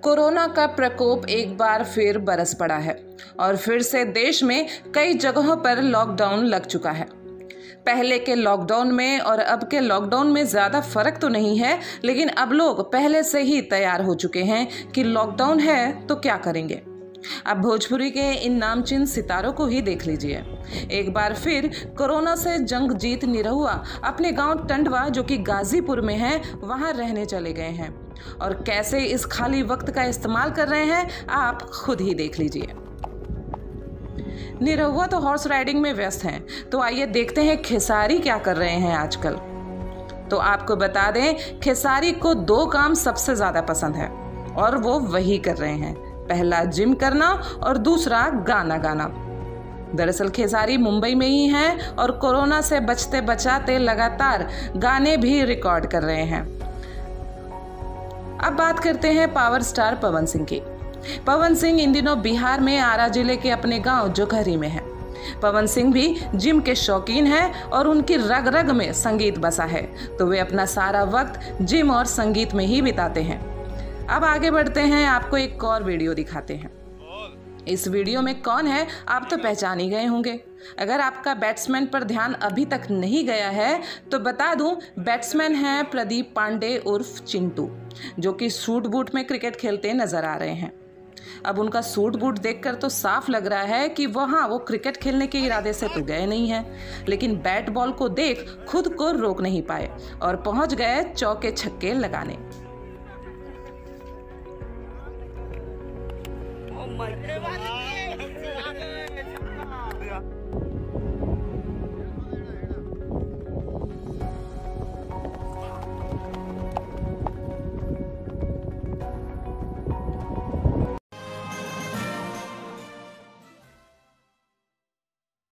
Corona का प्रकोप एक बार फिर बरस पड़ा है और फिर से देश में कई जगहों पर लॉकडाउन लग चुका है। पहले के लॉकडाउन में और अब के लॉकडाउन में ज़्यादा फर्क तो नहीं है, लेकिन अब लोग पहले से ही तैयार हो चुके हैं कि लॉकडाउन है तो क्या करेंगे। अब भोजपुरी के इन नामचीन सितारों को ही देख लीजिए। एक बार फिर कोरोना से जंग जीत निरहुआ अपने गांव टंडवा, जो कि गाजीपुर में है, वहां रहने चले गए हैं और कैसे इस खाली वक्त का इस्तेमाल कर रहे हैं आप खुद ही देख लीजिए। निरहुआ तो हॉर्स राइडिंग में व्यस्त हैं, तो आइए देखते हैं खेसारी क्या कर रहे हैं आजकल। तो आपको बता दें, खेसारी को 2 काम सबसे ज्यादा पसंद है और वो वही कर रहे हैं। पहला जिम करना और दूसरा गाना गाना। दरअसल खेसारी मुंबई में ही हैं और कोरोना से बचते बचाते लगातार गाने भी रिकॉर्ड कर रहे हैं। अब बात करते हैं पावर स्टार पवन सिंह की। पवन सिंह इन दिनों बिहार में आरा जिले के अपने गांव जोखरी में हैं। पवन सिंह भी जिम के शौकीन हैं और उनकी रग रग में संगीत बसा है, तो वे अपना सारा वक्त जिम और संगीत में ही बिताते हैं। अब आगे बढ़ते हैं, आपको एक और वीडियो दिखाते हैं। इस वीडियो में कौन है आप तो पहचान ही गए होंगे। अगर आपका बैट्समैन पर ध्यान अभी तक नहीं गया है तो बता दूं, बैट्समैन हैं प्रदीप पांडे उर्फ चिंटू, जो कि सूट बूट में क्रिकेट खेलते नजर आ रहे हैं। अब उनका सूट बूट देखकर तो साफ लग रहा है कि वो क्रिकेट खेलने के इरादे से तो गए नहीं हैं, लेकिन बैट बॉल को देख खुद को रोक नहीं पाए और पहुंच गए चौके छक्के लगाने। Oh my God.